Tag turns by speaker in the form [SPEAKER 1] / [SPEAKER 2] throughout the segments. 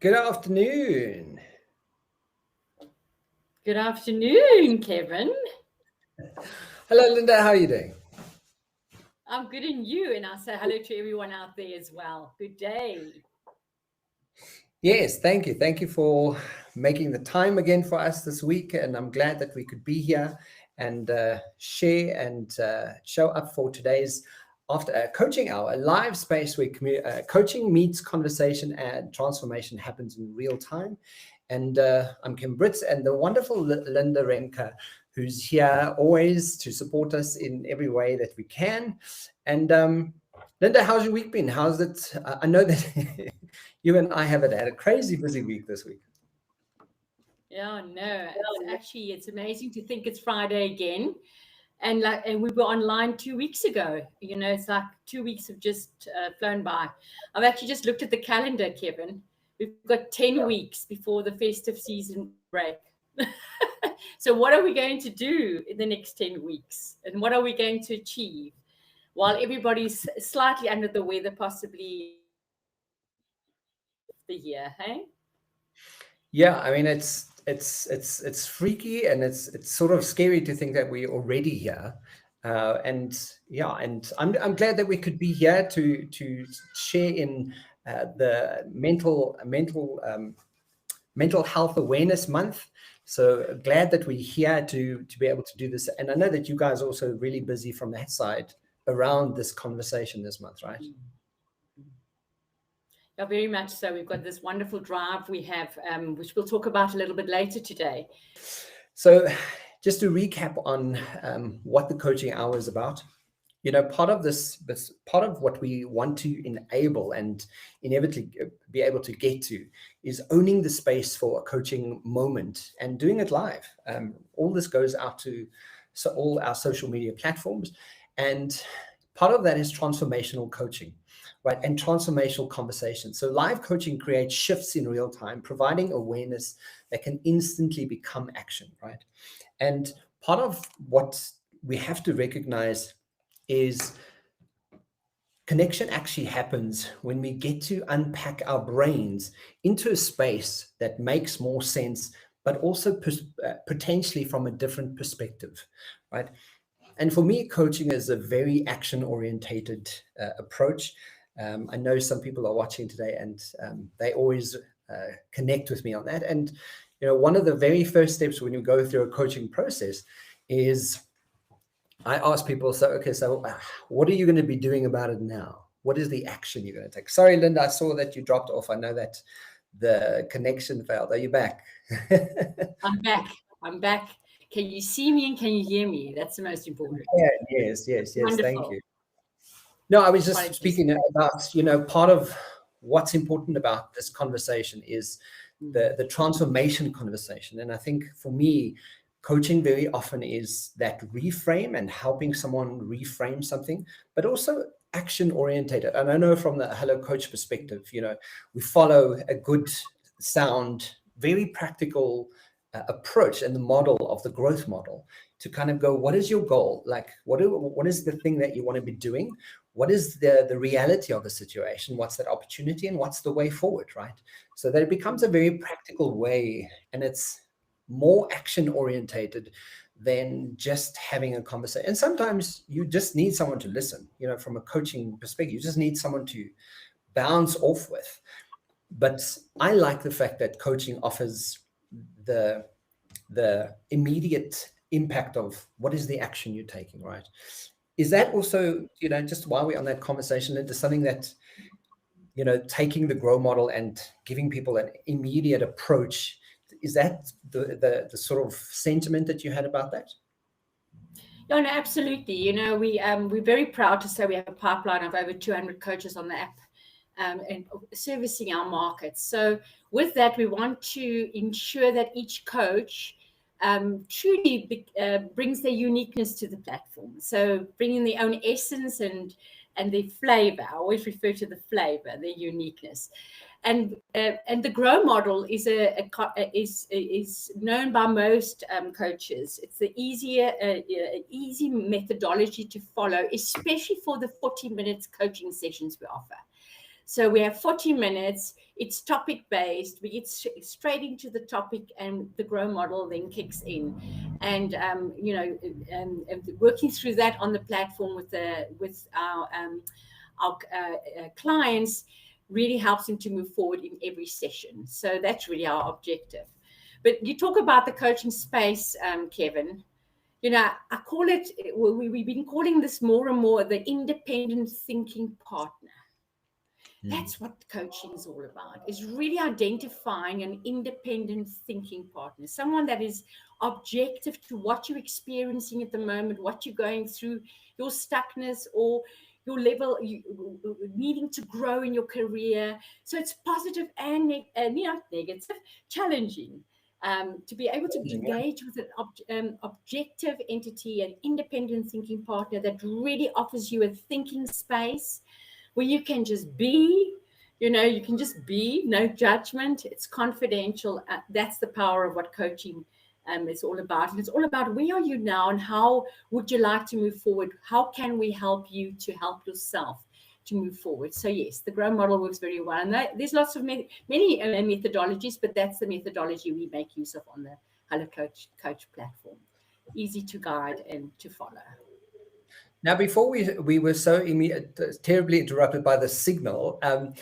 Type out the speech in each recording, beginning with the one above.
[SPEAKER 1] Good afternoon.
[SPEAKER 2] Good afternoon, Kevin.
[SPEAKER 1] Hello, Linda. How are you doing?
[SPEAKER 2] I'm good, and you? And I say hello to everyone out there as well. Good day.
[SPEAKER 1] Yes, thank you. Thank you for making the time again for us this week. And I'm glad that we could be here and share and show up for today's after coaching hour, a live space where coaching meets conversation and transformation happens in real time. And I'm Kim Britz, and the wonderful Linda Remke, who's here always to support us in every way that we can. And Linda, how's your week been? How's it? I know that you and I have had a crazy busy week this week.
[SPEAKER 2] Yeah, no, it's amazing to think it's Friday again. And we were online 2 weeks ago. It's like 2 weeks have just flown by. I've actually just looked at the calendar, Kevin. We've got 10 weeks before the festive season break. So what are we going to do in the next 10 weeks? And what are we going to achieve while everybody's slightly under the weather, possibly the year, hey?
[SPEAKER 1] Yeah, I mean it's freaky, and it's sort of scary to think that we're already here. And yeah, and I'm glad that we could be here to share in the mental health awareness month. So glad that we're here to be able to do this. And I know that you guys are also really busy from that side around this conversation this month, right?
[SPEAKER 2] Yeah, very much so. We've got this wonderful drive we have, which we'll talk about a little bit later today.
[SPEAKER 1] So just to recap on what the coaching hour is about, part of part of what we want to enable and inevitably be able to get to is owning the space for a coaching moment and doing it live. All this goes out to all our social media platforms, and part of that is transformational coaching, right? And transformational conversation. So live coaching creates shifts in real time, providing awareness that can instantly become action, right? And part of what we have to recognize is connection actually happens when we get to unpack our brains into a space that makes more sense, but also potentially from a different perspective, right? And for me, coaching is a very action-orientated approach. I know some people are watching today, and they always connect with me on that. And one of the very first steps when you go through a coaching process is I ask people, so what are you going to be doing about it now? What is the action you're going to take? Sorry, Linda, I saw that you dropped off. I know that the connection failed. Are you back?
[SPEAKER 2] I'm back. Can you see me and can you hear me? That's the most important.
[SPEAKER 1] Yeah, yes.
[SPEAKER 2] Wonderful.
[SPEAKER 1] Thank you. No, I was just speaking about, part of what's important about this conversation is the transformation conversation. And I think for me, coaching very often is that reframe and helping someone reframe something, but also action orientated. And I know from the Hello Coach perspective, we follow a good sound, very practical approach and the model of the growth model to kind of go, what is your goal? Like, what is the thing that you want to be doing? What is the reality of the situation? What's that opportunity, and what's the way forward, right? So that it becomes a very practical way, and it's more action orientated than just having a conversation. And sometimes you just need someone to listen, from a coaching perspective, you just need someone to bounce off with. But I like the fact that coaching offers the immediate impact of what is the action you're taking, right? Is that also, just while we're on that conversation, into something that, taking the grow model and giving people an immediate approach, is that the sort of sentiment that you had about that?
[SPEAKER 2] No, absolutely. We're very proud to say we have a pipeline of over 200 coaches on the app and servicing our markets. So with that, we want to ensure that each coach truly brings their uniqueness to the platform. So bringing their own essence and their flavor. I always refer to the flavor, their uniqueness. And the grow model is known by most coaches. It's the easy methodology to follow, especially for the 40 minutes coaching sessions we offer. So we have 40 minutes. It's topic based. We get straight into the topic, and the grow model then kicks in. And working through that on the platform with our clients really helps them to move forward in every session. So that's really our objective. But you talk about the coaching space, Kevin. I call it, we've been calling this more and more the independent thinking partner. That's what coaching is all about. It's really identifying an independent thinking partner, someone that is objective to what you're experiencing at the moment, what you're going through, your stuckness or your level, needing to grow in your career. So it's positive and negative, challenging. To be able to engage with an objective entity, an independent thinking partner that really offers you a thinking space where you can just be, you can just be, no judgment. It's confidential. That's the power of what coaching is all about. And it's all about where are you now and how would you like to move forward? How can we help you to help yourself to move forward? So yes, the grow model works very well. And there's lots of many methodologies, but that's the methodology we make use of on the Hello Coach platform. Easy to guide and to follow.
[SPEAKER 1] Now, before we were so terribly interrupted by the signal, I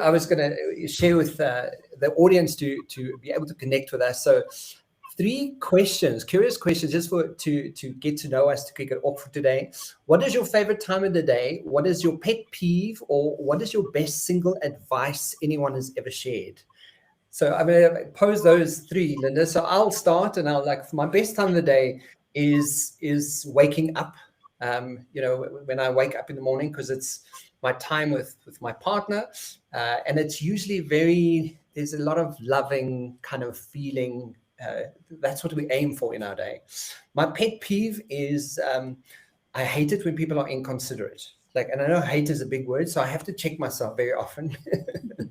[SPEAKER 1] was going to share with the audience to be able to connect with us. So 3 questions, curious questions, just to get to know us, to kick it off for today. What is your favorite time of the day? What is your pet peeve, or what is your best single advice anyone has ever shared? So I'm going to pose those 3, Linda. So I'll start, and my best time of the day is waking up. When I wake up in the morning, because it's my time with my partner, and it's usually there's a lot of loving kind of feeling. That's what we aim for in our day. My pet peeve is I hate it when people are inconsiderate. And I know hate is a big word, so I have to check myself very often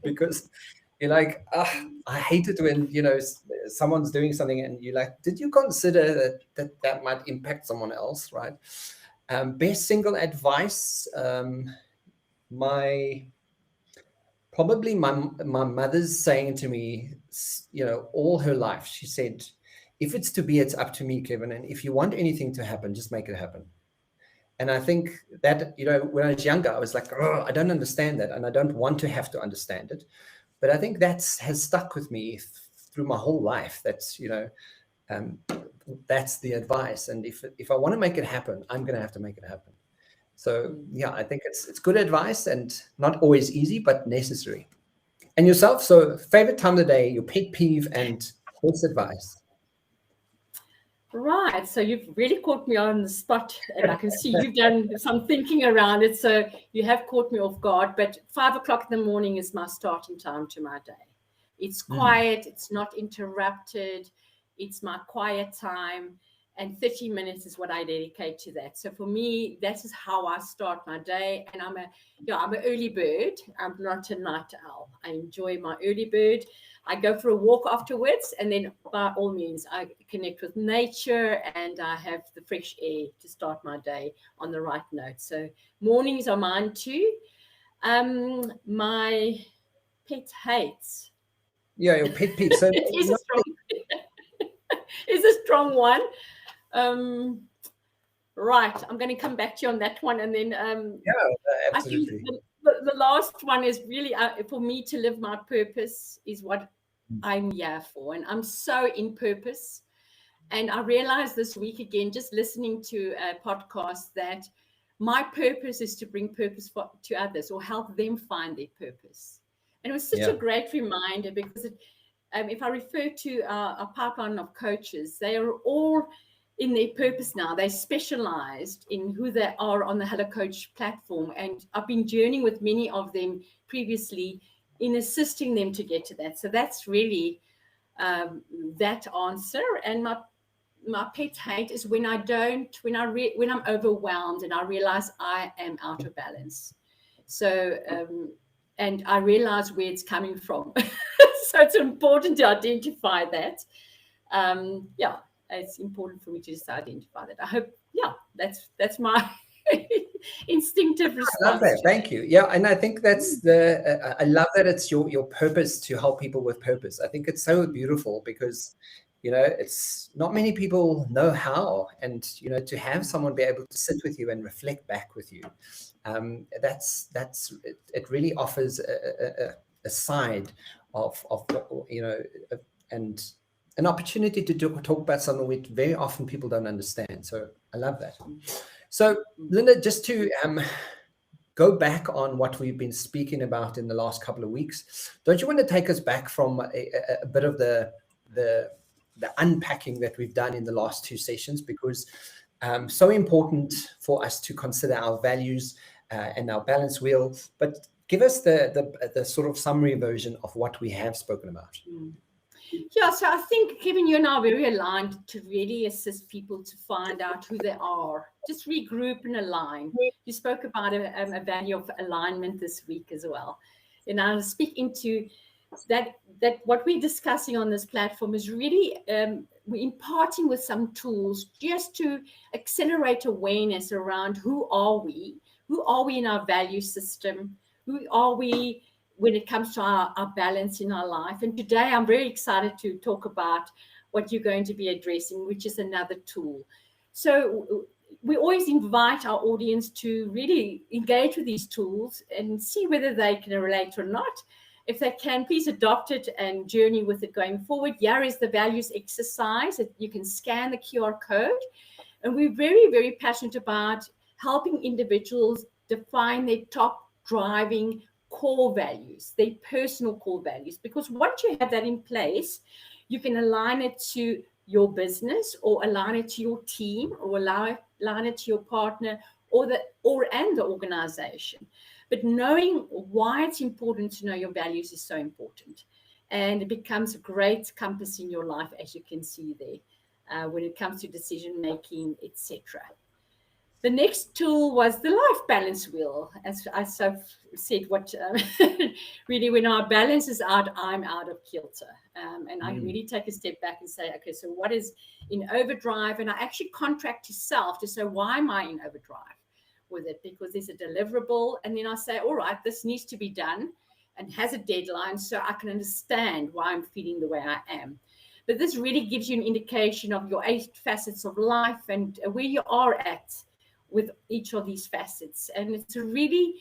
[SPEAKER 1] because you're like, I hate it when someone's doing something and you're like, did you consider that might impact someone else, right? Best single advice, my mother's saying to me, all her life, she said, if it's to be, it's up to me, Kevin. And if you want anything to happen, just make it happen. And I think that, when I was younger, I was like, oh, I don't understand that. And I don't want to have to understand it. But I think has stuck with me through my whole life. That's, that's the advice. And if I want to make it happen, I'm going to have to make it happen. So yeah, I think it's good advice and not always easy, but necessary. And yourself? So favorite time of the day, your pet peeve, and best advice.
[SPEAKER 2] Right. So you've really caught me on the spot, and I can see you've done some thinking around it. So you have caught me off guard, but 5 o'clock in the morning is my starting time to my day. It's quiet. It's not interrupted. It's my quiet time, and 30 minutes is what I dedicate to that. So for me, that is how I start my day. And I'm an early bird. I'm not a night owl. I enjoy my early bird. I go for a walk afterwards, and then by all means, I connect with nature, and I have the fresh air to start my day on the right note. So mornings are mine too. My pet hates.
[SPEAKER 1] Yeah, your pet peeve. So
[SPEAKER 2] is a strong one. Right, I'm going to come back to you on that one, and then
[SPEAKER 1] absolutely.
[SPEAKER 2] I think the last one is really for me to live my purpose is what I'm here for, and I'm so in purpose. And I realized this week again, just listening to a podcast, that my purpose is to bring purpose to others or help them find their purpose. And it was such a great reminder, because if I refer to a pipeline of coaches, they are all in their purpose now. They specialized in who they are on the Hello Coach platform. And I've been journeying with many of them previously in assisting them to get to that. So that's really that answer. And my pet hate is when I'm overwhelmed and I realize I am out of balance. So, and I realize where it's coming from. So it's important to identify that. It's important for me to just identify that. I hope, that's my instinctive response.
[SPEAKER 1] I love that. Thank you. Yeah, and I think that's I love that it's your purpose to help people with purpose. I think it's so beautiful because, it's not many people know how, and to have someone be able to sit with you and reflect back with you, that's it really offers a side of and an opportunity to talk about something which very often people don't understand. So I love that. So Linda, just to go back on what we've been speaking about in the last couple of weeks, don't you want to take us back from a bit of the unpacking that we've done in the last two sessions, because so important for us to consider our values and our balance wheel, but give us the sort of summary version of what we have spoken about.
[SPEAKER 2] Yeah, so I think, Kevin, you and I are very aligned to really assist people to find out who they are, just regroup and align. You spoke about a value of alignment this week as well. And I'll speak into that what we're discussing on this platform is really we're imparting with some tools just to accelerate awareness around who are we in our value system, who are we when it comes to our balance in our life. And today I'm very excited to talk about what you're going to be addressing, which is another tool. So we always invite our audience to really engage with these tools and see whether they can relate or not. If they can, please adopt it and journey with it going forward. Here is the values exercise. You can scan the QR code. And we're very, very passionate about helping individuals define their top driving core values, their personal core values, because once you have that in place, you can align it to your business or align it to your team or align it to your partner or the organization. But knowing why it's important to know your values is so important, and it becomes a great compass in your life, as you can see there, when it comes to decision making, etc. The next tool was the life balance wheel. As I said, what really, when our balance is out, I'm out of kilter. And I really take a step back and say, okay, so what is in overdrive? And I actually contract to self to say, why am I in overdrive with it? Because there's a deliverable. And then I say, all right, this needs to be done and has a deadline, so I can understand why I'm feeling the way I am. But this really gives you an indication of your 8 facets of life and where you are at with each of these facets. And it's a really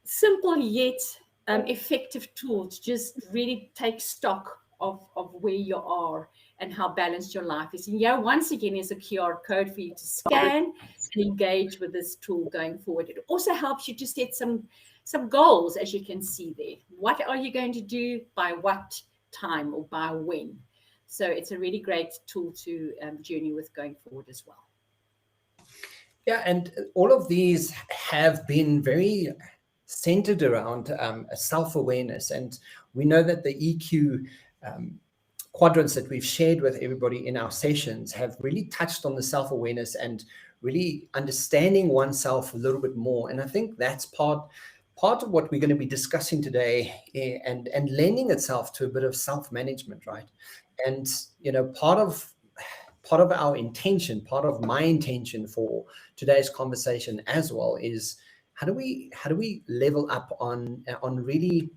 [SPEAKER 2] simple yet effective tool to just really take stock of where you are and how balanced your life is. And yeah, once again, is a QR code for you to scan and engage with this tool going forward. It also helps you to set some goals, as you can see there. What are you going to do by what time or by when? So it's a really great tool to journey with going forward as well.
[SPEAKER 1] Yeah, and all of these have been very centered around self-awareness. And we know that the EQ quadrants that we've shared with everybody in our sessions have really touched on the self-awareness and really understanding oneself a little bit more. And I think that's part of what we're going to be discussing today, and lending itself to a bit of self-management, right? And, part of our intention, part of my intention for today's conversation as well is how do we level up on really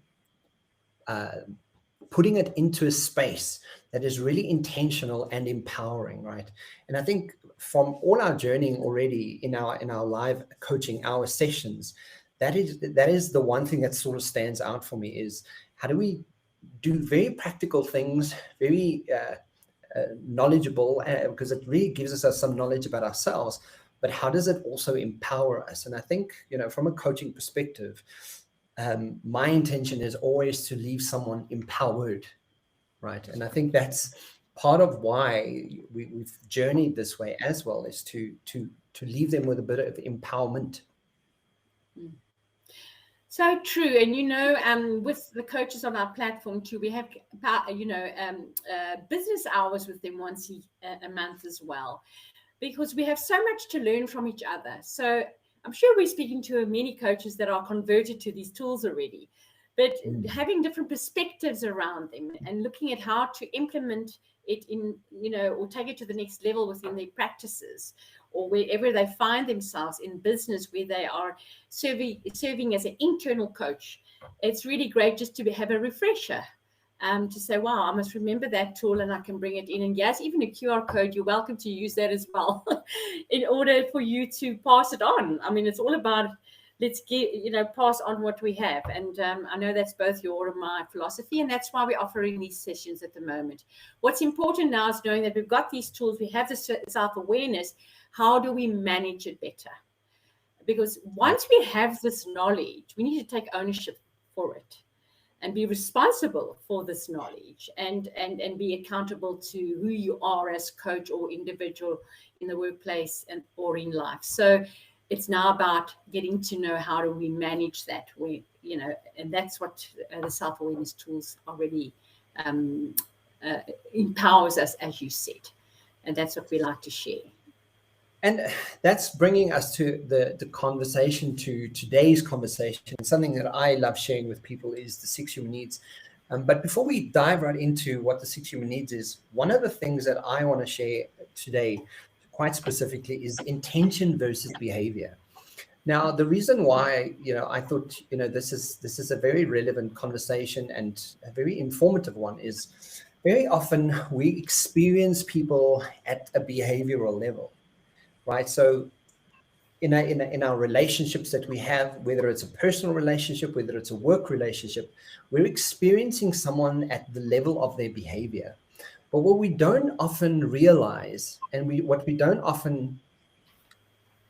[SPEAKER 1] putting it into a space that is really intentional and empowering, right? And I think from all our journeying already in our live coaching, our sessions, that is the one thing that sort of stands out for me is how do we do very practical things, very knowledgeable, because it really gives us some knowledge about ourselves, but how does it also empower us? And I think, from a coaching perspective, my intention is always to leave someone empowered, right? And I think that's part of why we've journeyed this way as well, is to leave them with a bit of empowerment.
[SPEAKER 2] So true. And with the coaches on our platform too, we have business hours with them once a month as well, because we have so much to learn from each other. So I'm sure we're speaking to many coaches that are converted to these tools already, but having different perspectives around them and looking at how to implement it in, or take it to the next level within their practices, or wherever they find themselves in business where they are serving as an internal coach. It's really great just to have a refresher, to say, wow, I must remember that tool and I can bring it in. And yes, even a QR code, you're welcome to use that as well in order for you to pass it on. I mean, it's all about, let's pass on what we have. And I know that's both your and my philosophy, and that's why we're offering these sessions at the moment. What's important now is knowing that we've got these tools, we have the self-awareness. How do we manage it better? Because once we have this knowledge, we need to take ownership for it and be responsible for this knowledge, and be accountable to who you are as coach or individual in the workplace or in life. So it's now about getting to know how do we manage that, and that's what the self-awareness tools already empowers us, as you said, and that's what we like to share.
[SPEAKER 1] And that's bringing us to the conversation, to today's conversation. Something that I love sharing with people is the 6 human needs. But before we dive right into what the 6 human needs is, one of the things that I want to share today, quite specifically, is intention versus behavior. Now, the reason why, I thought, this is a very relevant conversation and a very informative one is very often we experience people at a behavioral level. Right. So in our relationships that we have, whether it's a personal relationship, whether it's a work relationship, we're experiencing someone at the level of their behavior. But what we don't often realize, and what we don't often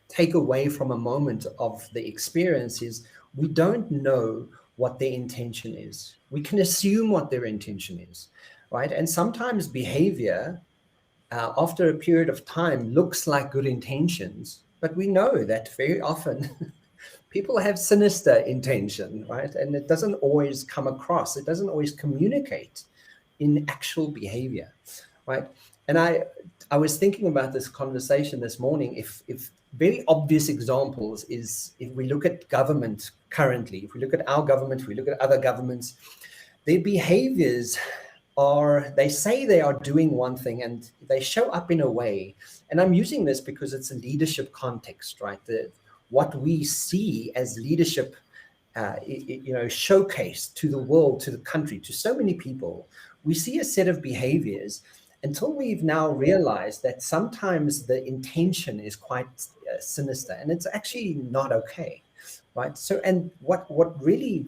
[SPEAKER 1] take away from a moment of the experience, is we don't know what their intention is. We can assume what their intention is, right? And sometimes behavior, after a period of time, looks like good intentions, but we know that very often people have sinister intention, right? And it doesn't always come across. It doesn't always communicate in actual behavior, right? And I was thinking about this conversation this morning. If very obvious examples is if we look at government currently, if we look at our government, if we look at other governments, their behaviors they say they are doing one thing and they show up in a way. And I'm using this because it's a leadership context, right? What we see as leadership, showcased to the world, to the country, to so many people, we see a set of behaviors until we've now realized that sometimes the intention is quite sinister and it's actually not okay, right? So, and what really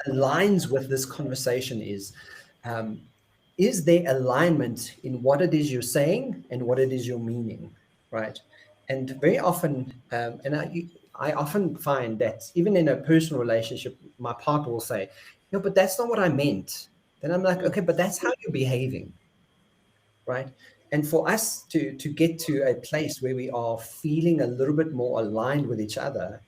[SPEAKER 1] aligns with this conversation is there alignment in what it is you're saying and what it is you're meaning, right? And very often, I often find that even in a personal relationship, my partner will say, no, but that's not what I meant. Then I'm like, okay, but that's how you're behaving, right? And for us to get to a place where we are feeling a little bit more aligned with each other,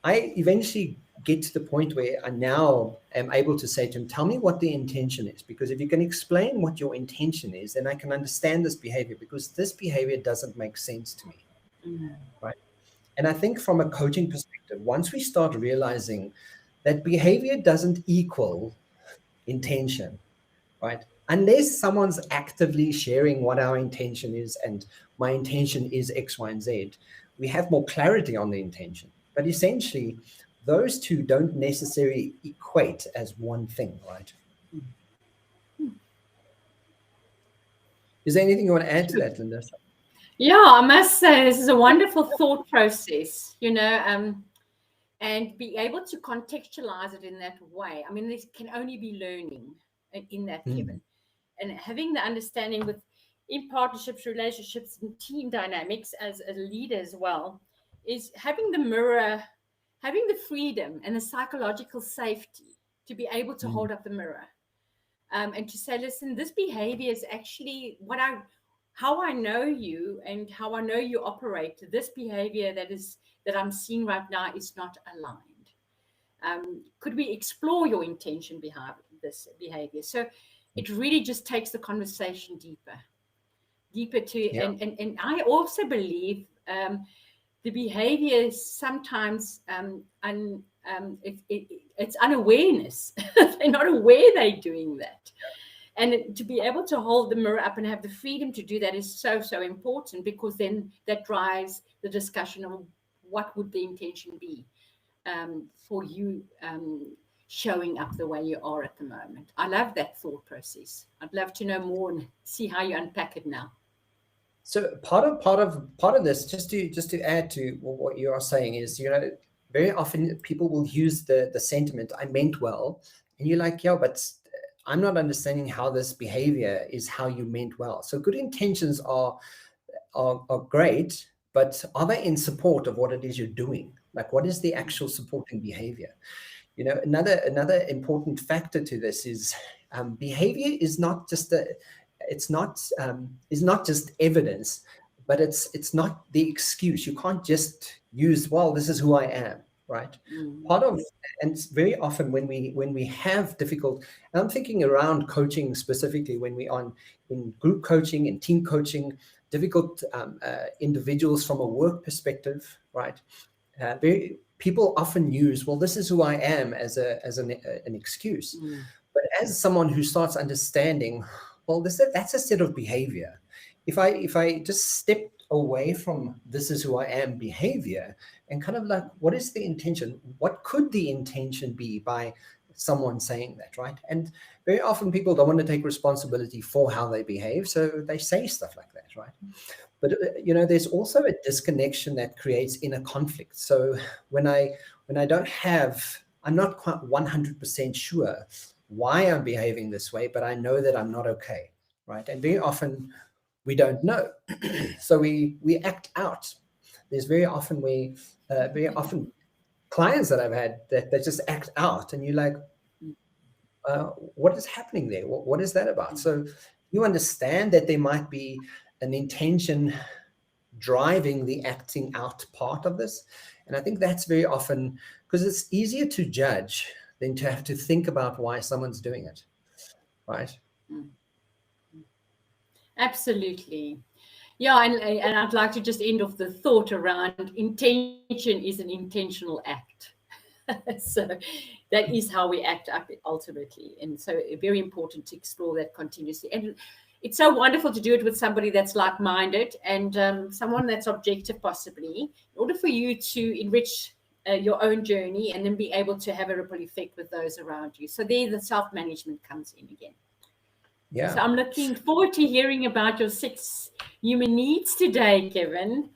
[SPEAKER 1] I eventually get to the point where I now am able to say to him, tell me what the intention is, because if you can explain what your intention is, then I can understand this behavior, because this behavior doesn't make sense to me, right? And I think from a coaching perspective, once we start realizing that behavior doesn't equal intention, right? Unless someone's actively sharing what our intention is and my intention is X, Y, and Z, we have more clarity on the intention. But essentially, those two don't necessarily equate as one thing, right? Is there anything you want to add to that, Linda?
[SPEAKER 2] Yeah, I must say this is a wonderful thought process, and be able to contextualize it in that way. I mean, this can only be learning in that, Kevin. And having the understanding in partnerships, relationships, and team dynamics as a leader as well, is having the mirror, having the freedom and the psychological safety to be able to hold up the mirror, and to say, listen, this behavior is actually how I know you and how I know you operate. This behavior that I'm seeing right now is not aligned. Could we explore your intention behind this behavior? So it really just takes the conversation deeper to, and I also believe the behavior is sometimes it's unawareness. They're not aware they're doing that. And to be able to hold the mirror up and have the freedom to do that is so, so important, because then that drives the discussion of what would the intention be for you showing up the way you are at the moment. I love that thought process. I'd love to know more and see how you unpack it now.
[SPEAKER 1] So part of this, just to add to what you are saying, is, very often people will use the sentiment, "I meant well," and you're like, yeah, but I'm not understanding how this behavior is how you meant well. So good intentions are great, but are they in support of what it is you're doing? Like, what is the actual supporting behavior? Another important factor to this is behavior is not just is not just evidence, but it's not the excuse. You can't just use, well, this is who I am, right? And very often when we have difficult, and I'm thinking around coaching specifically, when we are in group coaching and team coaching, difficult individuals from a work perspective, right? People often use, well, this is who I am as an excuse. But as someone who starts understanding, well, that's a set of behavior. If I just step away from this is who I am behavior and kind of like, what is the intention? What could the intention be by someone saying that, right? And very often people don't want to take responsibility for how they behave, so they say stuff like that, right? But there's also a disconnection that creates inner conflict. So when I don't have, I'm not quite 100% sure why I'm behaving this way, but I know that I'm not okay, right? And very often we don't know, so we act out. There's very often clients that I've had that just act out, and you're like, what is happening there? What is that about? So you understand that there might be an intention driving the acting out part of this. And I think that's very often, because it's easier to judge than to have to think about why someone's doing it, right?
[SPEAKER 2] Absolutely. Yeah, and I'd like to just end off the thought around intention is an intentional act. So that is how we act up ultimately. And so very important to explore that continuously. And it's so wonderful to do it with somebody that's like-minded and someone that's objective possibly, in order for you to enrich your own journey and then be able to have a ripple effect with those around you. So there the self-management comes in again.
[SPEAKER 1] Yeah.
[SPEAKER 2] So I'm looking forward to hearing about your 6 human needs today, Kevin.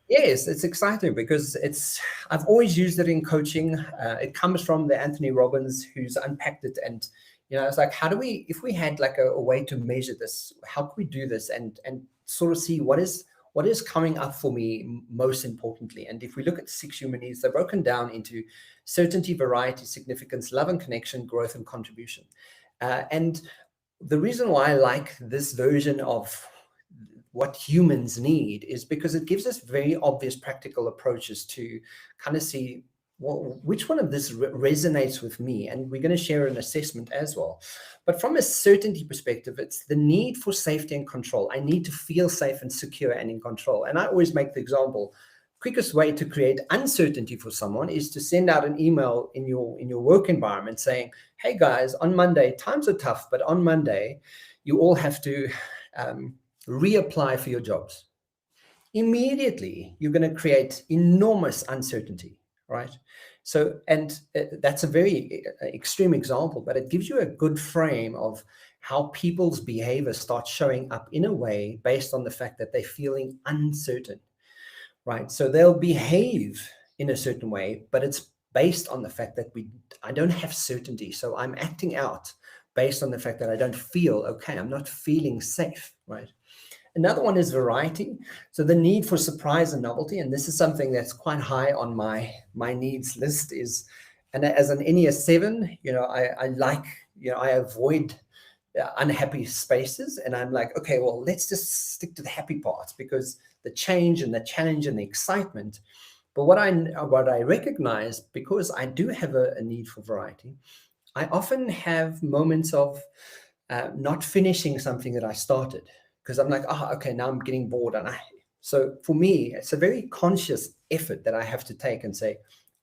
[SPEAKER 1] Yes, it's exciting because I've always used it in coaching. It comes from the Anthony Robbins, who's unpacked it. And, it's like, if we had like a way to measure this, how could we do this and sort of see what is coming up for me most importantly? And if we look at 6 human needs, they're broken down into certainty, variety, significance, love and connection, growth and contribution. And the reason why I like this version of what humans need is because it gives us very obvious practical approaches to kind of see, well, which one of this resonates with me. And we're going to share an assessment as well. But from a certainty perspective, it's the need for safety and control. I need to feel safe and secure and in control. And I always make the example, quickest way to create uncertainty for someone is to send out an email in your work environment saying, hey guys, on Monday, times are tough, but on Monday, you all have to reapply for your jobs. Immediately, you're going to create enormous uncertainty, right? So, and that's a very extreme example, but it gives you a good frame of how people's behavior starts showing up in a way based on the fact that they're feeling uncertain, right? So they'll behave in a certain way, but it's based on the fact that I don't have certainty. So I'm acting out based on the fact that I don't feel okay. I'm not feeling safe, right? Another one is variety. So the need for surprise and novelty. And this is something that's quite high on my needs list is, and as an NES 7, I like, I avoid unhappy spaces. And I'm like, okay, well, let's just stick to the happy parts because the change and the challenge and the excitement. But what I recognize, because I do have a need for variety, I often have moments of not finishing something that I started. Because I'm like, okay, now I'm getting bored. So for me, it's a very conscious effort that I have to take and say,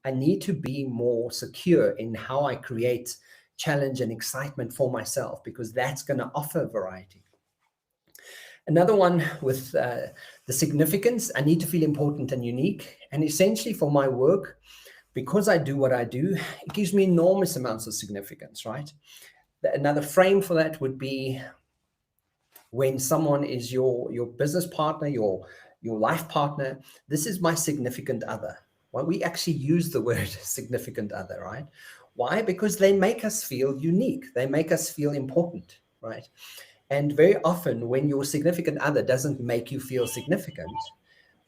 [SPEAKER 1] I need to be more secure in how I create challenge and excitement for myself, because that's going to offer variety. Another one with the significance, I need to feel important and unique. And essentially for my work, because I do what I do, it gives me enormous amounts of significance, right? Another frame for that would be when someone is your business partner, your life partner. This is my significant other. Well, we actually use the word significant other, right? Why? Because they make us feel unique. They make us feel important, right? And very often when your significant other doesn't make you feel significant,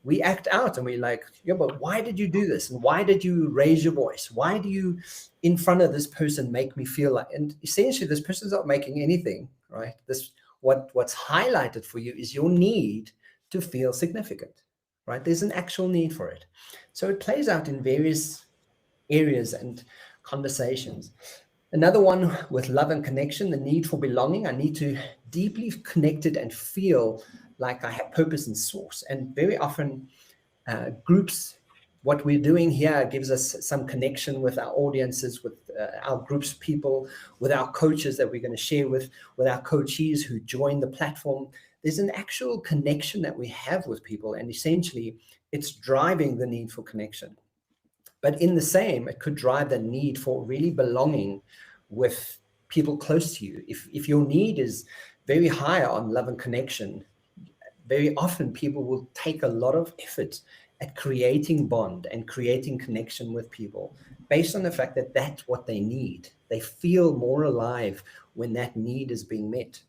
[SPEAKER 1] we act out and we're like, yeah, but why did you do this? And why did you raise your voice? Why do you, in front of this person, make me feel like, and essentially this person's not making anything, right? What's highlighted for you is your need to feel significant, right? There's an actual need for it. So it plays out in various areas and conversations. Another one with love and connection, the need for belonging. I need to deeply connected and feel like I have purpose and source. And very often groups, what we're doing here gives us some connection with our audiences, with our groups people, with our coaches that we're going to share with our coachees who join the platform. There's an actual connection that we have with people, and essentially it's driving the need for connection. But in the same, it could drive the need for really belonging with people close to you. If your need is very high on love and connection, very often people will take a lot of effort at creating bond and creating connection with people based on the fact that that's what they need. They feel more alive when that need is being met.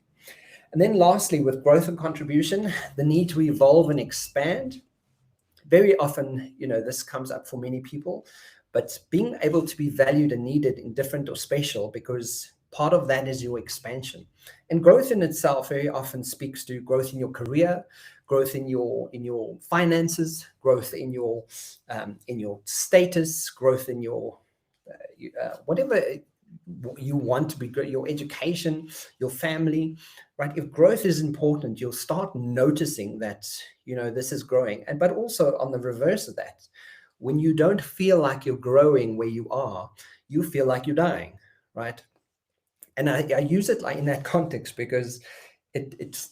[SPEAKER 1] And then lastly, with growth and contribution, the need to evolve and expand. Very often, this comes up for many people, but being able to be valued and needed in different or special, because part of that is your expansion. And growth in itself very often speaks to growth in your career, growth in your finances, growth in your status, growth in your whatever you want to be, your education, your family, right? If growth is important, you'll start noticing that, this is growing. But also on the reverse of that, when you don't feel like you're growing where you are, you feel like you're dying, right? And I use it like in that context because it's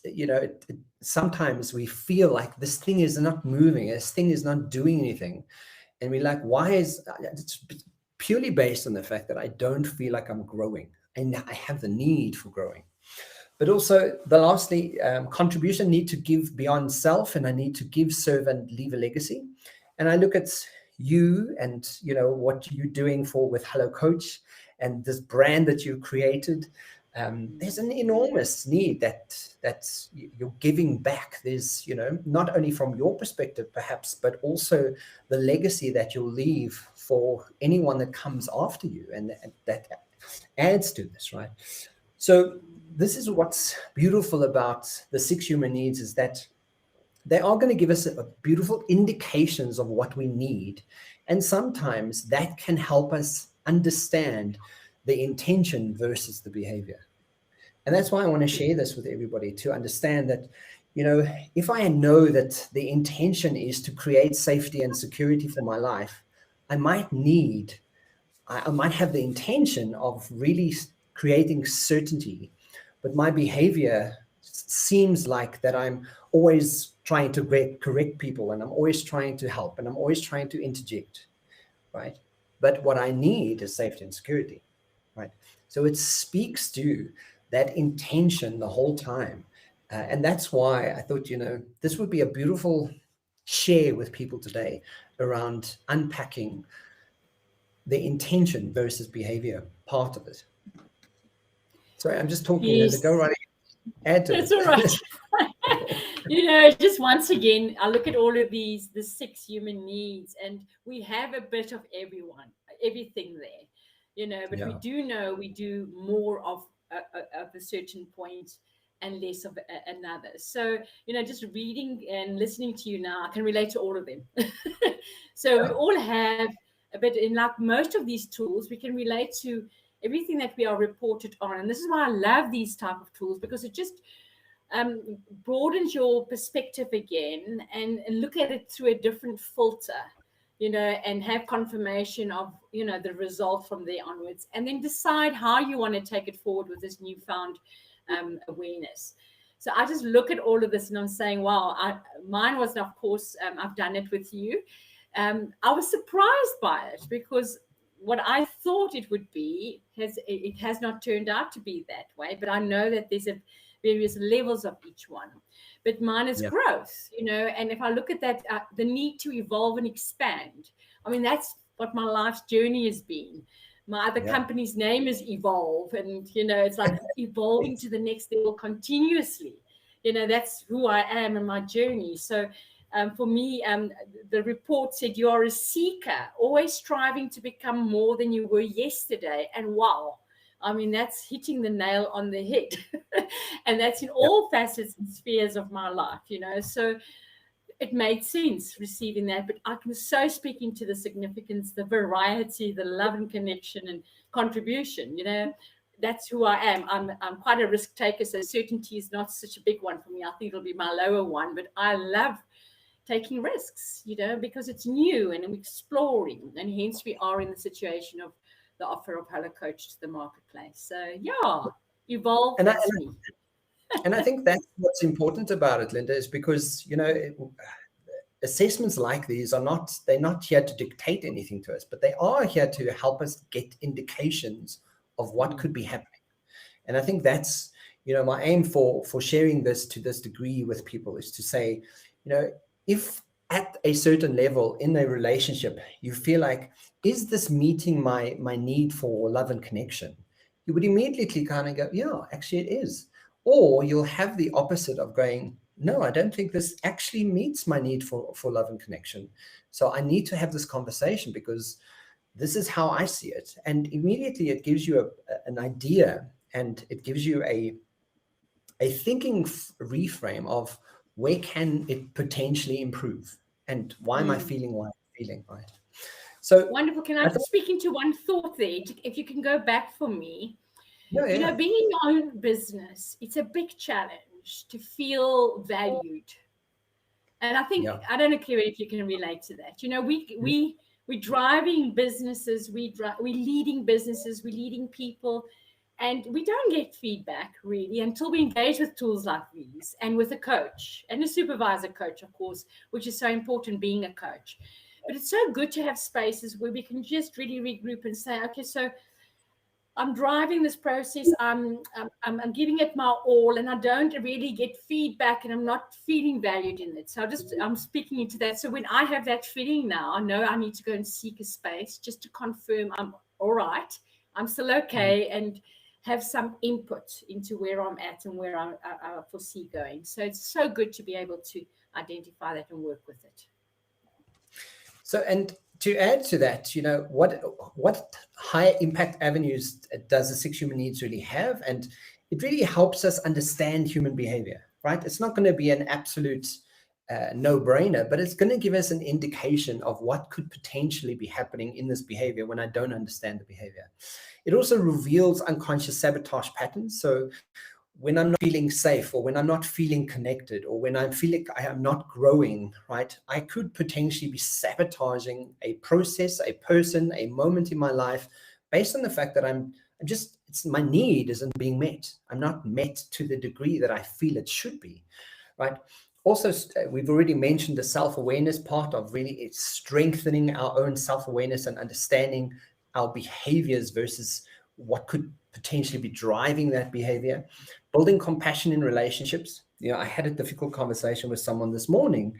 [SPEAKER 1] sometimes we feel like this thing is not moving, this thing is not doing anything. And we're like, why is it's purely based on the fact that I don't feel like I'm growing and I have the need for growing. But also lastly, contribution, need to give beyond self, and I need to give, serve, and leave a legacy. And I look at you and, what you're doing with Hello Coach and this brand that you created. There's an enormous need that you're giving back. There's, not only from your perspective, perhaps, but also the legacy that you'll leave for anyone that comes after you, and that adds to this, right? So this is what's beautiful about the 6 human needs, is that they are going to give us beautiful indications of what we need. And sometimes that can help us understand the intention versus the behavior. And that's why I want to share this with everybody, to understand that, if I know that the intention is to create safety and security for my life, I might have the intention of really creating certainty, but my behavior seems like that I'm always trying to correct people, and I'm always trying to help, and I'm always trying to interject, right? But what I need is safety and security, right? So it speaks to that intention the whole time. And that's why I thought, this would be a beautiful share with people today around unpacking the intention versus behavior part of it. Sorry, I'm just talking.
[SPEAKER 2] Yes.
[SPEAKER 1] Go right ahead. Add to
[SPEAKER 2] That's
[SPEAKER 1] it.
[SPEAKER 2] all right. Just once again, I look at all of the 6 human needs, and we have a bit of everything there, but we do know we do more of a certain point and less of another. So, just reading and listening to you now, I can relate to all of them. So we all have a bit, in like most of these tools, we can relate to everything that we are reported on. And this is why I love these type of tools, because it just broadens your perspective again and look at it through a different filter. and have confirmation of, the result from there onwards, and then decide how you want to take it forward with this newfound awareness. So I just look at all of this and I'm saying, wow, mine was, of course, I've done it with you. I was surprised by it because what I thought it would be it has not turned out to be that way. But I know that there's various levels of each one. But mine is growth, and if I look at that, the need to evolve and expand. I mean, that's what my life's journey has been. My other company's name is Evolve, and it's like evolving to the next level continuously. That's who I am in my journey. So for me, the report said you are a seeker, always striving to become more than you were yesterday. And wow, I mean, that's hitting the nail on the head. And that's in all facets and spheres of my life, So it made sense receiving that. But I can so speak into the significance, the variety, the love and connection and contribution, That's who I am. I'm quite a risk taker, so certainty is not such a big one for me. I think it'll be my lower one, but I love taking risks, because it's new and I'm exploring, and hence we are in the situation of the offer of Hello Coach to the marketplace. So evolve.
[SPEAKER 1] And
[SPEAKER 2] that's me.
[SPEAKER 1] And I think that's what's important about it, Linda, is because assessments like these they're not here to dictate anything to us, but they are here to help us get indications of what could be happening. And I think that's my aim for sharing this to this degree with people is to say, if at a certain level in a relationship, you feel like, is this meeting my need for love and connection? You would immediately kind of go, yeah, actually it is. Or you'll have the opposite of going, no, I don't think this actually meets my need for love and connection. So I need to have this conversation because this is how I see it. And immediately it gives you an idea, and it gives you a thinking reframe of where can it potentially improve and why am I feeling what I'm feeling, right? So
[SPEAKER 2] wonderful. Can I just speak into one thought there? If you can go back for me. Being in your own business, it's a big challenge to feel valued. And I think, I don't know, Claire, if you can relate to that. We're driving businesses, we're leading businesses, we're leading people, and we don't get feedback really until we engage with tools like these and with a coach and a supervisor coach, of course, which is so important, being a coach. But it's so good to have spaces where we can just really regroup and say, okay, so I'm driving this process. I'm giving it my all, and I don't really get feedback, and I'm not feeling valued in it. So I'm speaking into that. So when I have that feeling now, I know I need to go and seek a space just to confirm I'm all right, I'm still okay, and have some input into where I'm at and where I foresee going. So it's so good to be able to identify that and work with it.
[SPEAKER 1] So, and to add to that, what high impact avenues does the 6 human needs really have? And it really helps us understand human behavior, right? It's not going to be an absolute no-brainer, but it's going to give us an indication of what could potentially be happening in this behavior when I don't understand the behavior. It also reveals unconscious sabotage patterns. So when I'm not feeling safe, or when I'm not feeling connected, or when I'm feeling I am not growing, right, I could potentially be sabotaging a process, a person, a moment in my life based on the fact that it's my need isn't being met. I'm not met to the degree that I feel it should be, right? Also, we've already mentioned the self-awareness part of really it's strengthening our own self-awareness and understanding our behaviors versus what could potentially be driving that behavior. Building compassion in relationships. I had a difficult conversation with someone this morning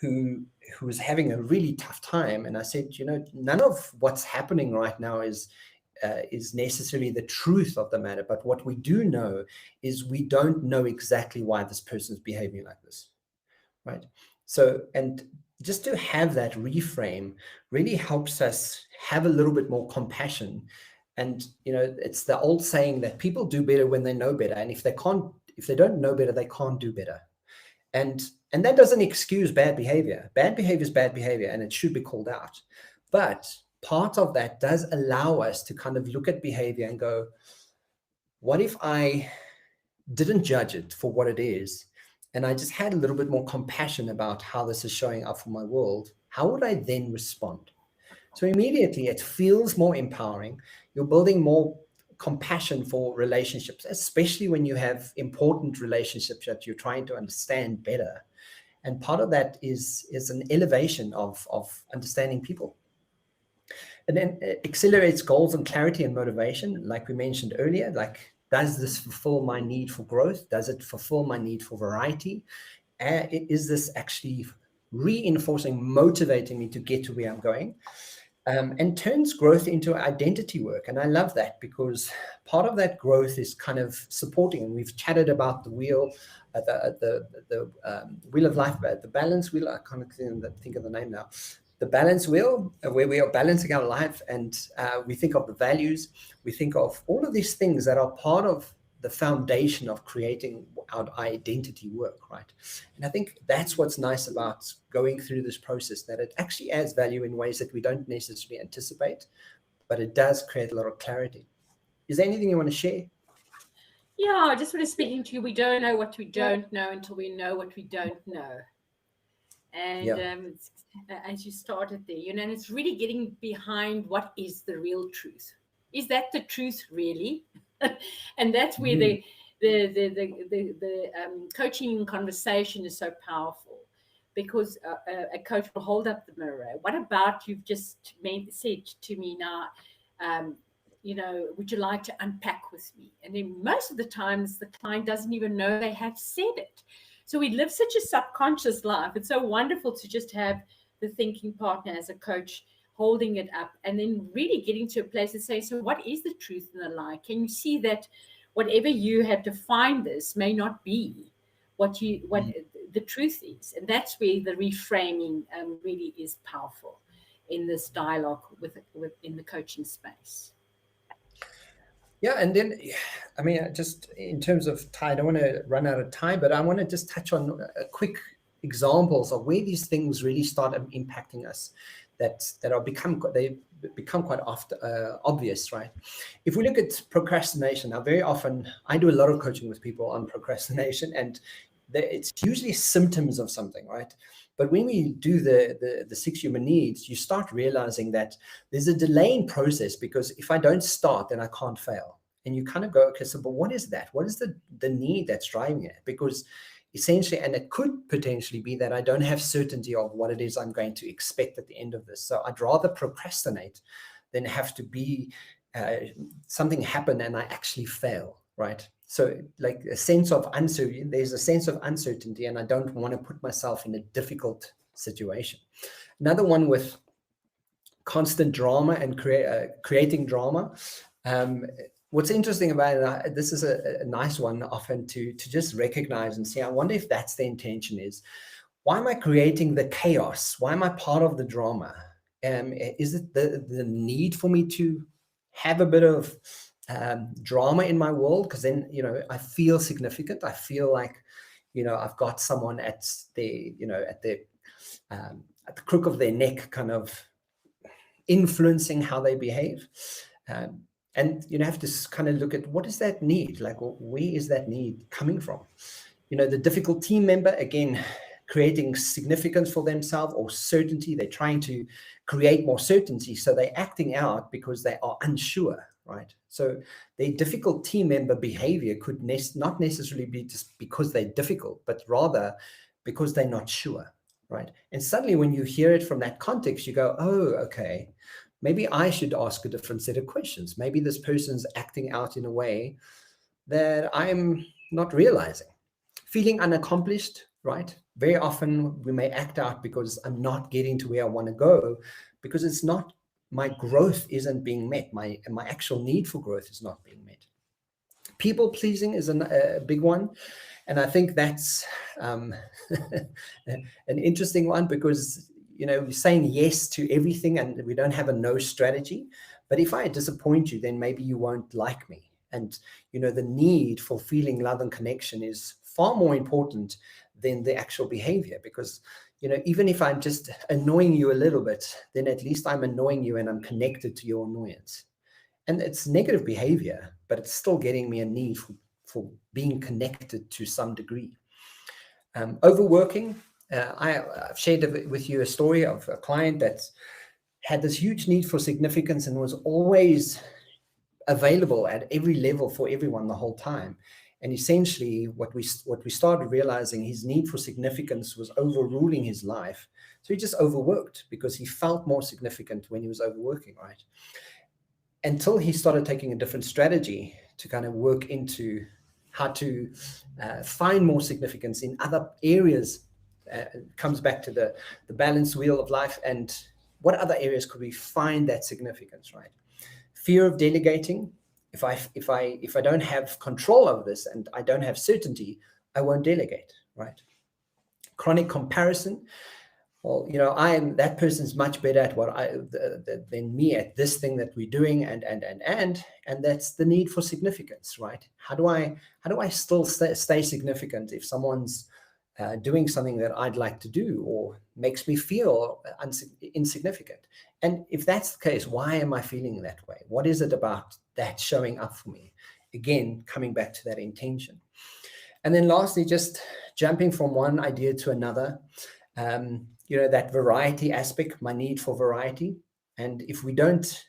[SPEAKER 1] who was having a really tough time. And I said, none of what's happening right now is necessarily the truth of the matter. But what we do know is we don't know exactly why this person's behaving like this, right? So, and just to have that reframe really helps us have a little bit more compassion. And, it's the old saying that people do better when they know better. And if they don't know better, they can't do better. And that doesn't excuse bad behavior. Bad behavior is bad behavior, and it should be called out. But part of that does allow us to kind of look at behavior and go, what if I didn't judge it for what it is? And I just had a little bit more compassion about how this is showing up for my world. How would I then respond? So immediately it feels more empowering. You're building more compassion for relationships, especially when you have important relationships that you're trying to understand better. And part of that is an elevation of understanding people. And then it accelerates goals and clarity and motivation, like we mentioned earlier. Like, does this fulfill my need for growth? Does it fulfill my need for variety? Is this actually reinforcing, motivating me to get to where I'm going? And turns growth into identity work. And I love that, because part of that growth is kind of supporting. And we've chatted about the wheel, the wheel of life, the balance wheel. I can't think of the name now. The balance wheel, where we are balancing our life, and we think of the values. We think of all of these things that are part of the foundation of creating our identity work, right? And I think that's what's nice about going through this process, that it actually adds value in ways that we don't necessarily anticipate, but it does create a lot of clarity. Is there anything you want to share?
[SPEAKER 2] Yeah, just sort of speaking to you, we don't know what we don't know until we know what we don't know. And as you started there, and it's really getting behind what is the real truth. Is that the truth really? And that's where the coaching conversation is so powerful, because a coach will hold up the mirror. What about you've just said to me now, would you like to unpack with me? And then most of the times the client doesn't even know they have said it. So we live such a subconscious life. It's so wonderful to just have the thinking partner as a coach holding it up, and then really getting to a place to say, so what is the truth and the lie? Can you see that whatever you have defined this may not be what the truth is? And that's where the reframing really is powerful in this dialogue in the coaching space.
[SPEAKER 1] Yeah, and then, I mean, just in terms of time, I don't want to run out of time, but I want to just touch on quick examples of where these things really start impacting us, that become quite often obvious, right? If we look at procrastination, now very often I do a lot of coaching with people on procrastination, and it's usually symptoms of something, right? But when we do the 6 human needs, you start realizing that there's a delaying process, because if I don't start, then I can't fail. And you kind of go, okay, so but what is that? What is the need that's driving it? Because essentially, and it could potentially be that I don't have certainty of what it is I'm going to expect at the end of this. So I'd rather procrastinate than have to be something happen and I actually fail, right? So like a sense of uncertainty, there's a sense of uncertainty, and I don't want to put myself in a difficult situation. Another one with constant drama and creating drama. What's interesting about it, this is a nice one often to just recognize and see, I wonder if that's the intention is, why am I creating the chaos? Why am I part of the drama? Is it the need for me to have a bit of drama in my world? Because then, I feel significant. I feel like, I've got someone at the crook of their neck, kind of influencing how they behave. And you have to kind of look at, what is that need? Like, where is that need coming from? The difficult team member, again, creating significance for themselves or certainty. They're trying to create more certainty. So they're acting out because they are unsure, right? So their difficult team member behavior could not necessarily be just because they're difficult, but rather because they're not sure, right? And suddenly when you hear it from that context, you go, oh, okay, maybe I should ask a different set of questions. Maybe this person's acting out in a way that I'm not realizing. Feeling unaccomplished, right? Very often we may act out because I'm not getting to where I want to go, because it's not, my growth isn't being met. My actual need for growth is not being met. People pleasing is a big one. And I think that's an interesting one, because we're saying yes to everything and we don't have a no strategy. But if I disappoint you, then maybe you won't like me. And, the need for feeling love and connection is far more important than the actual behavior, because, even if I'm just annoying you a little bit, then at least I'm annoying you and I'm connected to your annoyance. And it's negative behavior, but it's still getting me a need for being connected to some degree. Overworking. I've shared with you a story of a client that had this huge need for significance and was always available at every level for everyone the whole time. And essentially what we started realizing, his need for significance was overruling his life. So he just overworked because he felt more significant when he was overworking, right? Until he started taking a different strategy to kind of work into how to find more significance in other areas. It comes back to the balance wheel of life, and what other areas could we find that significance, right? Fear of delegating. If I don't have control over this and I don't have certainty, I won't delegate, right? Chronic comparison. Well, that person's much better at what than me at this thing that we're doing, and that's the need for significance, right? How do I still stay significant if someone's doing something that I'd like to do or makes me feel insignificant? And if that's the case, why am I feeling that way? What is it about that showing up for me? Again, coming back to that intention. And then lastly, just jumping from one idea to another, that variety aspect, my need for variety. And if we don't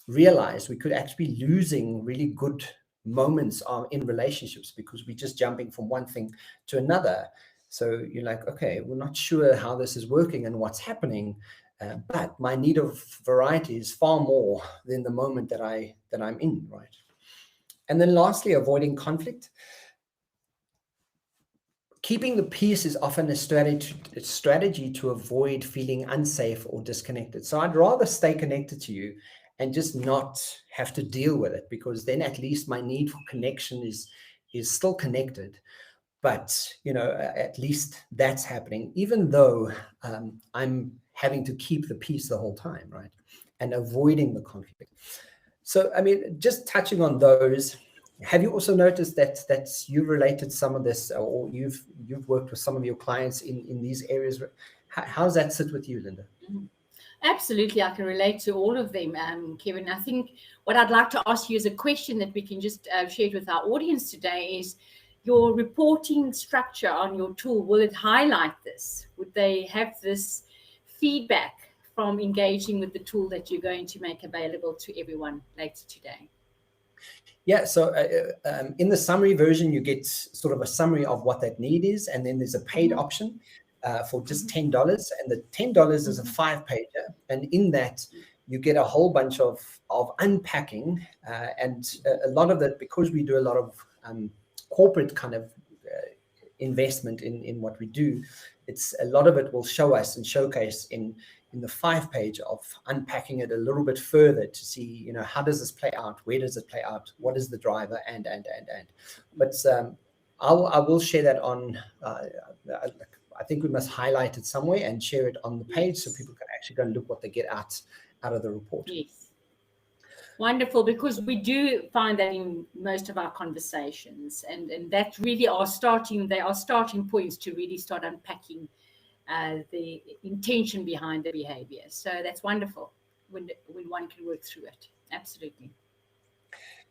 [SPEAKER 1] realize, we could actually be losing really good moments in relationships because we're just jumping from one thing to another. So you're like, okay, we're not sure how this is working and what's happening, but my need of variety is far more than the moment that I'm in, right? And then lastly, avoiding conflict. Keeping the peace is often a strategy to avoid feeling unsafe or disconnected. So I'd rather stay connected to you and just not have to deal with it, because then at least my need for connection is still connected. But, at least that's happening, even though I'm having to keep the peace the whole time, right? And avoiding the conflict. So, I mean, just touching on those, have you also noticed that you've related some of this, or you've worked with some of your clients in these areas? How does that sit with you, Linda?
[SPEAKER 2] Absolutely, I can relate to all of them, Kevin. I think what I'd like to ask you as a question that we can just share it with our audience today is, your reporting structure on your tool, will it highlight this? Would they have this feedback from engaging with the tool that you're going to make available to everyone later today?
[SPEAKER 1] Yeah, so in the summary version, you get sort of a summary of what that need is, and then there's a paid option for just $10, and the $10 is a 5-pager, and in that you get a whole bunch of unpacking, and a lot of that, because we do a lot of corporate kind of investment in what we do, it's a lot of it will show us and showcase in the 5-page of unpacking it a little bit further to see, how does this play out? Where does it play out? What is the driver? And. But I will share that on, I think we must highlight it somewhere and share it on the page so people can actually go and look what they get out of the report.
[SPEAKER 2] Yes. Wonderful, because we do find that in most of our conversations, and that really they are starting points to really start unpacking the intention behind the behavior. So that's wonderful when one can work through it. Absolutely.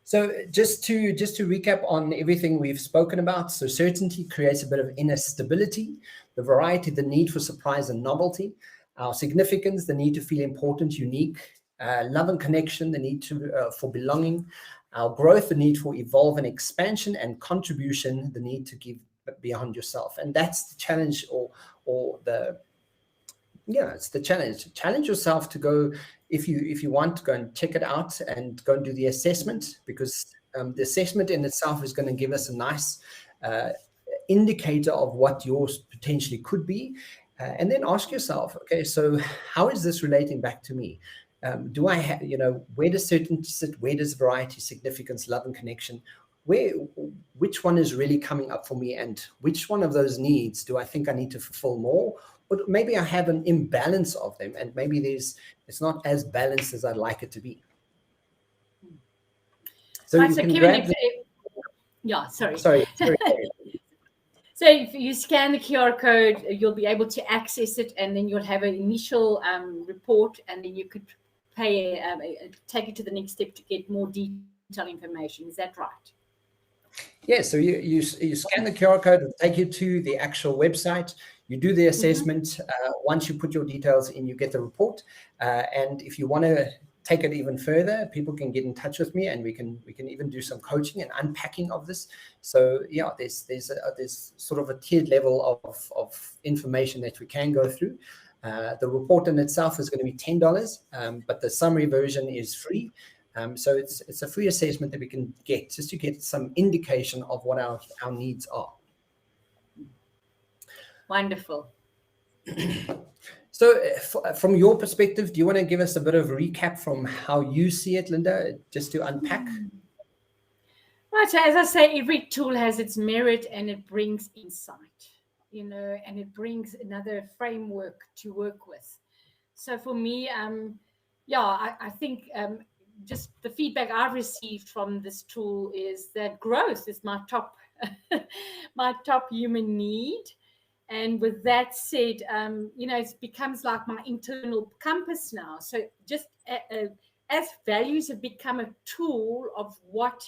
[SPEAKER 1] So just to recap on everything we've spoken about, so certainty creates a bit of inner stability, the variety, the need for surprise and novelty, our significance, the need to feel important, unique, love and connection, the need for belonging, our growth, the need for evolve and expansion, and contribution, the need to give beyond yourself. And that's the challenge, it's the challenge. Challenge yourself to go, if you want to go and check it out and go and do the assessment, because the assessment in itself is going to give us a nice indicator of what yours potentially could be. And then ask yourself, okay, so how is this relating back to me? Do I have, where does certainty sit? Where does variety, significance, love and connection, which one is really coming up for me? And which one of those needs do I think I need to fulfill more? Or maybe I have an imbalance of them, and maybe it's not as balanced as I'd like it to be. So you can grab Sorry.
[SPEAKER 2] So if you scan the QR code, you'll be able to access it, and then you'll have an initial report, and then you could take it to the next step to get more detailed information. Is that right?
[SPEAKER 1] Yeah, so you scan the QR code, it'll take you to the actual website. You do the assessment. Once you put your details in, you get the report. And if you want to take it even further, people can get in touch with me, and we can even do some coaching and unpacking of this. So yeah, there's sort of a tiered level of information that we can go through. The report in itself is going to be $10, but the summary version is free. So it's a free assessment that we can get just to get some indication of what our needs are.
[SPEAKER 2] Wonderful.
[SPEAKER 1] So from your perspective, do you want to give us a bit of a recap from how you see it, Linda, just to unpack?
[SPEAKER 2] Right, so as I say, every tool has its merit, and it brings insight, and it brings another framework to work with. So for me, I think just the feedback I've received from this tool is that growth is my top human need. And with that said, it becomes like my internal compass now. So just as values have become a tool of what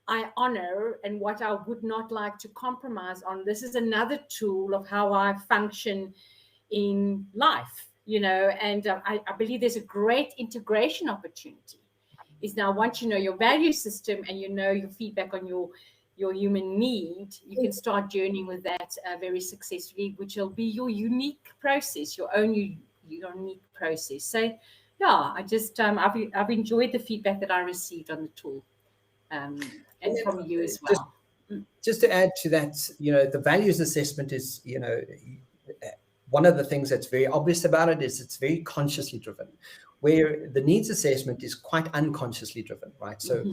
[SPEAKER 2] I honor and what I would not like to compromise on, this is another tool of how I function in life, and I believe there's a great integration opportunity. Is now, once you know your value system and you know your feedback on your human need, you can start journeying with that very successfully, which will be your unique process, your own unique process. So yeah, I just I've enjoyed the feedback that I received on the tool, and from you as well.
[SPEAKER 1] Just to add to that, the values assessment is, one of the things that's very obvious about it is it's very consciously driven, where the needs assessment is quite unconsciously driven, right? So,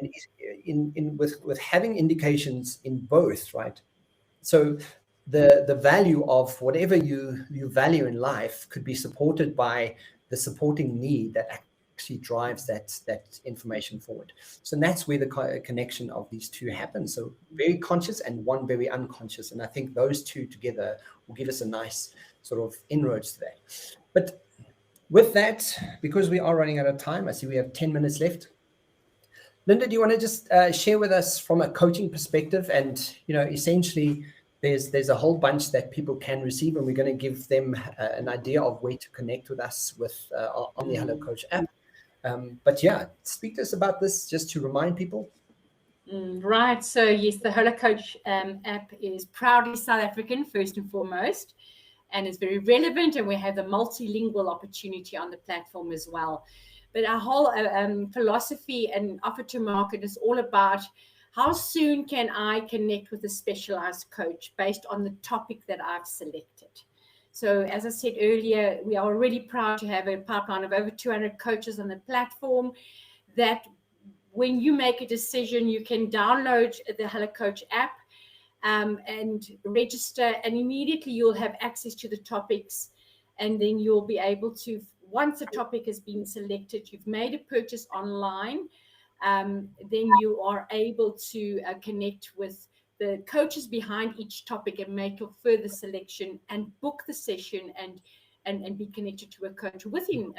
[SPEAKER 1] and with having indications in both, right? So the value of whatever you value in life could be supported by the supporting need that actually drives that information forward. So that's where the connection of these two happens. So very conscious and one very unconscious. And I think those two together will give us a nice sort of inroads to that. But with that, because we are running out of time, I see we have 10 minutes left. Linda, do you want to just share with us from a coaching perspective? And, essentially, there's a whole bunch that people can receive, and we're going to give them an idea of where to connect with us with on the Hello Coach app. But yeah, speak to us about this just to remind people.
[SPEAKER 2] Right. So yes, the Hello Coach app is proudly South African first and foremost, and it's very relevant. And we have the multilingual opportunity on the platform as well. But our whole philosophy and offer to market is all about how soon can I connect with a specialized coach based on the topic that I've selected. So as I said earlier, we are already proud to have a pipeline of over 200 coaches on the platform that when you make a decision, you can download the Hello Coach app and register, and immediately you'll have access to the topics. And then you'll be able to, once a topic has been selected, you've made a purchase online, then you are able to connect with the coaches behind each topic and make your further selection and book the session and be connected to a coach within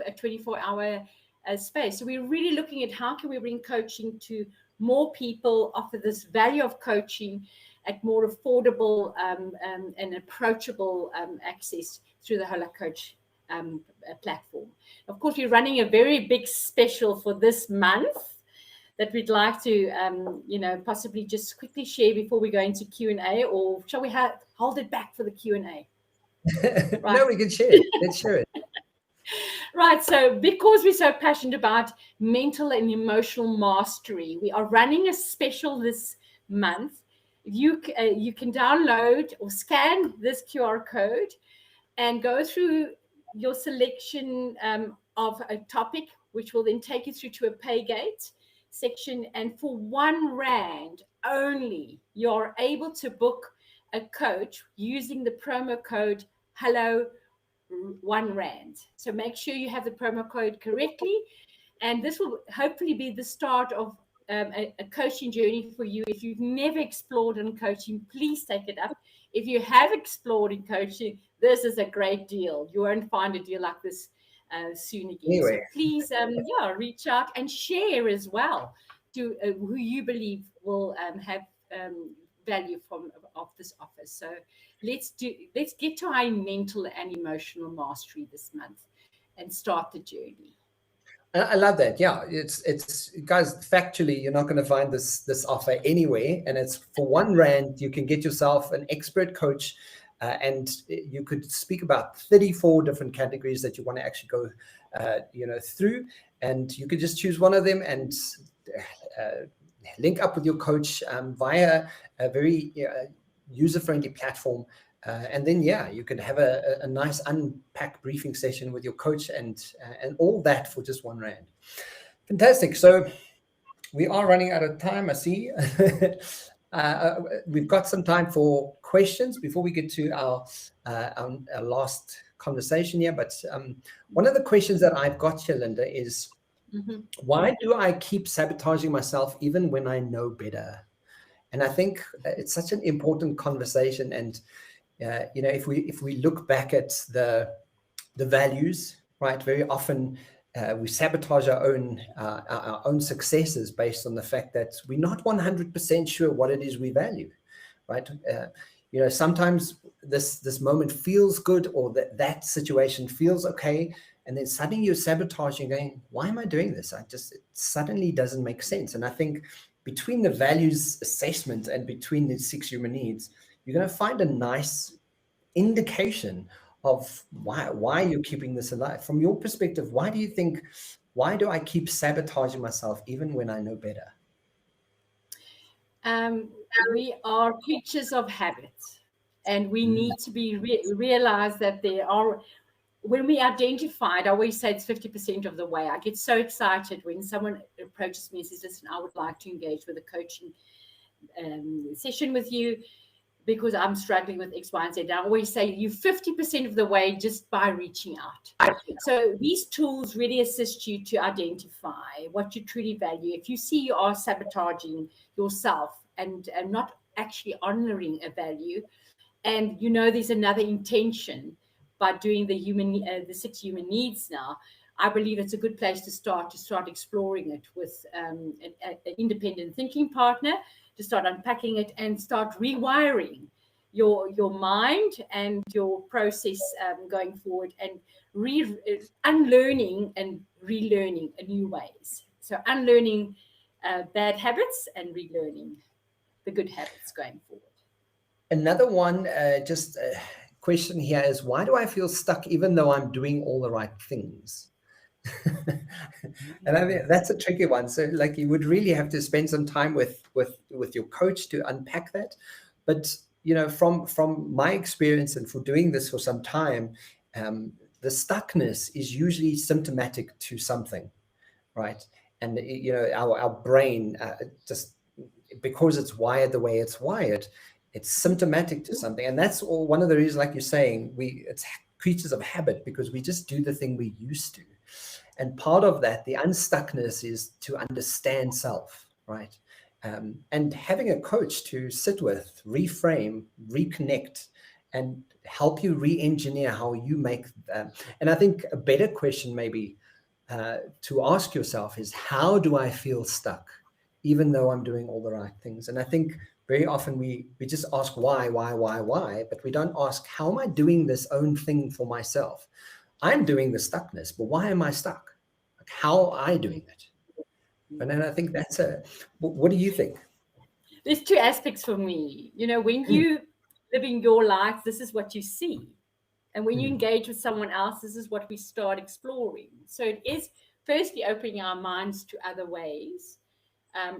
[SPEAKER 2] a 24-hour space. So we're really looking at how can we bring coaching to more people, offer this value of coaching at more affordable and approachable access through the Hello Coach platform. Of course, we're running a very big special for this month that we'd like to, possibly just quickly share before we go into Q&A, or shall we hold it back for the Q&A?
[SPEAKER 1] Right. No, we can share it. Let's share it.
[SPEAKER 2] Right. So because we're so passionate about mental and emotional mastery, we are running a special this month. You can download or scan this QR code and go through your selection of a topic, which will then take you through to a pay gate section. And for R1 only, you're able to book a coach using the promo code HELLO R1. So make sure you have the promo code correctly. And this will hopefully be the start of a coaching journey for you. If you've never explored in coaching, please take it up. If you have explored in coaching, this is a great deal. You won't find a deal like this soon again. Anyway. So please, reach out and share as well to who you believe will have value of this offer. So let's get to our mental and emotional mastery this month and start the journey.
[SPEAKER 1] I love that. Yeah, it's guys. Factually, you're not going to find this offer anywhere, and it's for R1. You can get yourself an expert coach, and you could speak about 34 different categories that you want to actually go, through, and you could just choose one of them and link up with your coach via a very user-friendly platform. And then, you could have a nice unpack briefing session with your coach and all that for just R1. Fantastic. So we are running out of time, I see. We've got some time for questions before we get to our last conversation here. But one of the questions that I've got here, Linda, is why do I keep sabotaging myself even when I know better? And I think it's such an important conversation. And if we look back at the values, right, very often we sabotage our own successes based on the fact that we're not 100% sure what it is we value, right? Sometimes this moment feels good, or that situation feels okay, and then suddenly you're sabotaging, going, why am I doing this? It suddenly doesn't make sense. And I think between the values assessment and between the 6 human needs, you're going to find a nice indication of why you're keeping this alive. From your perspective, why do I keep sabotaging myself even when I know better?
[SPEAKER 2] We are creatures of habit, and we need to be realize that there are, when we identify it, I always say it's 50% of the way. I get so excited when someone approaches me and says, listen, I would like to engage with a coaching session with you because I'm struggling with X, Y, and Z. And I always say you're 50% of the way just by reaching out. So these tools really assist you to identify what you truly value. If you see you are sabotaging yourself and not actually honoring a value, and there's another intention by doing the 6 human needs now, I believe it's a good place to start exploring it with an independent thinking partner, to start unpacking it and start rewiring your mind and your process going forward, and unlearning and relearning new ways. So unlearning bad habits and relearning the good habits going forward.
[SPEAKER 1] Another one, question here is, why do I feel stuck even though I'm doing all the right things? And I mean, that's a tricky one. So you would really have to spend some time with your coach to unpack that. But from my experience and for doing this for some time, the stuckness is usually symptomatic to something, right? And our brain, just because it's wired the way it's wired, it's symptomatic to something. And that's all one of the reasons, like you're saying, it's creatures of habit, because we just do the thing we used to. And part of that, the unstuckness, is to understand self, right? And having a coach to sit with, reframe, reconnect, and help you re-engineer how you make them. And I think a better question maybe to ask yourself is, how do I feel stuck, even though I'm doing all the right things? And I think very often we just ask why, but we don't ask, how am I doing this own thing for myself? I'm doing the stuckness, but why am I stuck? How am I doing it? And then I think that's what do you think?
[SPEAKER 2] There's 2 aspects for me. When you living your life, this is what you see. And when you engage with someone else, this is what we start exploring. So it is firstly opening our minds to other ways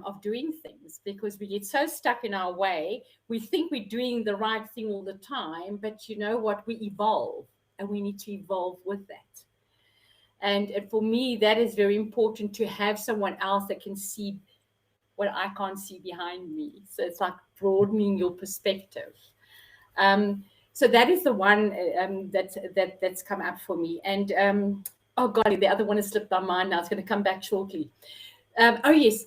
[SPEAKER 2] of doing things, because we get so stuck in our way. We think we're doing the right thing all the time, but you know what? We evolve, and we need to evolve with that. And for me, that is very important, to have someone else that can see what I can't see behind me. So it's like broadening your perspective. So that is the one that's come up for me. And oh golly, the other one has slipped my mind now. It's going to come back shortly. Oh yes,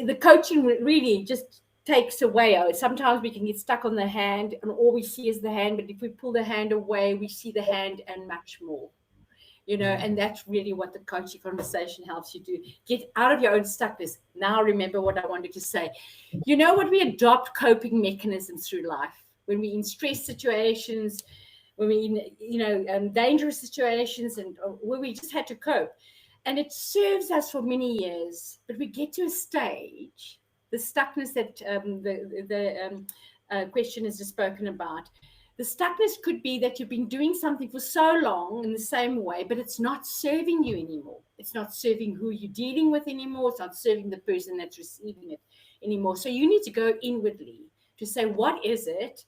[SPEAKER 2] the coaching really just takes away. Sometimes we can get stuck on the hand, and all we see is the hand. But if we pull the hand away, we see the hand and much more. and that's really what the coaching conversation helps you do. Get out of your own stuckness. Now, remember what I wanted to say. What we adopt coping mechanisms through life when we're in stress situations, when we're in, dangerous situations, and where we just had to cope. And it serves us for many years, but we get to a stage, the stuckness that the question has just spoken about. The stuckness could be that you've been doing something for so long in the same way, but it's not serving you anymore. It's not serving who you're dealing with anymore. It's not serving the person that's receiving it anymore. So you need to go inwardly to say, what is it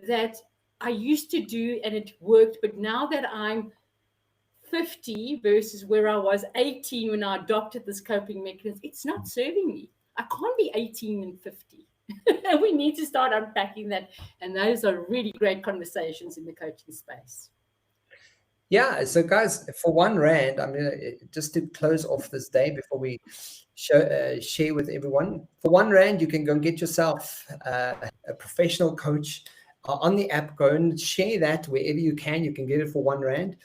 [SPEAKER 2] that I used to do and it worked, but now that I'm 50 versus where I was 18 when I adopted this coping mechanism, it's not serving me. I can't be 18 and 50. And we need to start unpacking that. And those are really great conversations in the coaching space.
[SPEAKER 1] Yeah. So guys, for R1, I'm going to just to close off this day before we share with everyone. For R1, you can go and get yourself a professional coach on the app. Go and share that wherever you can. You can get it for R1.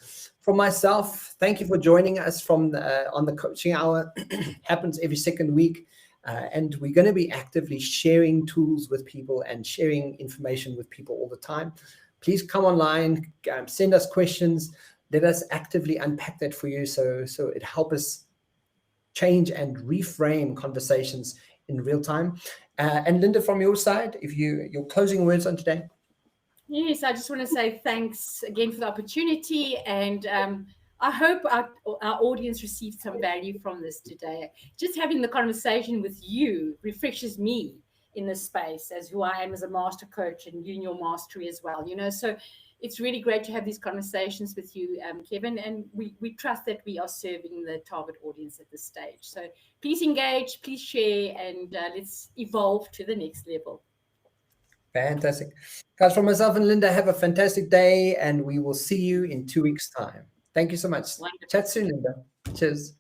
[SPEAKER 1] For myself, thank you for joining us on the coaching hour. Happens every second week. And we're going to be actively sharing tools with people and sharing information with people all the time. Please come online, send us questions. Let us actively unpack that for you so it helps us change and reframe conversations in real time. And Linda, from your side, your closing words on today.
[SPEAKER 2] Yes, I just want to say thanks again for the opportunity, and I hope our audience received some value from this today. Just having the conversation with you refreshes me in this space as who I am as a master coach, and you in your mastery as well. So it's really great to have these conversations with you, Kevin, and we trust that we are serving the target audience at this stage. So please engage, please share, and let's evolve to the next level.
[SPEAKER 1] Fantastic. Guys, from myself and Linda, have a fantastic day, and we will see you in 2 weeks' time. Thank you so much.
[SPEAKER 2] Wonderful.
[SPEAKER 1] Chat soon, Linda. Cheers.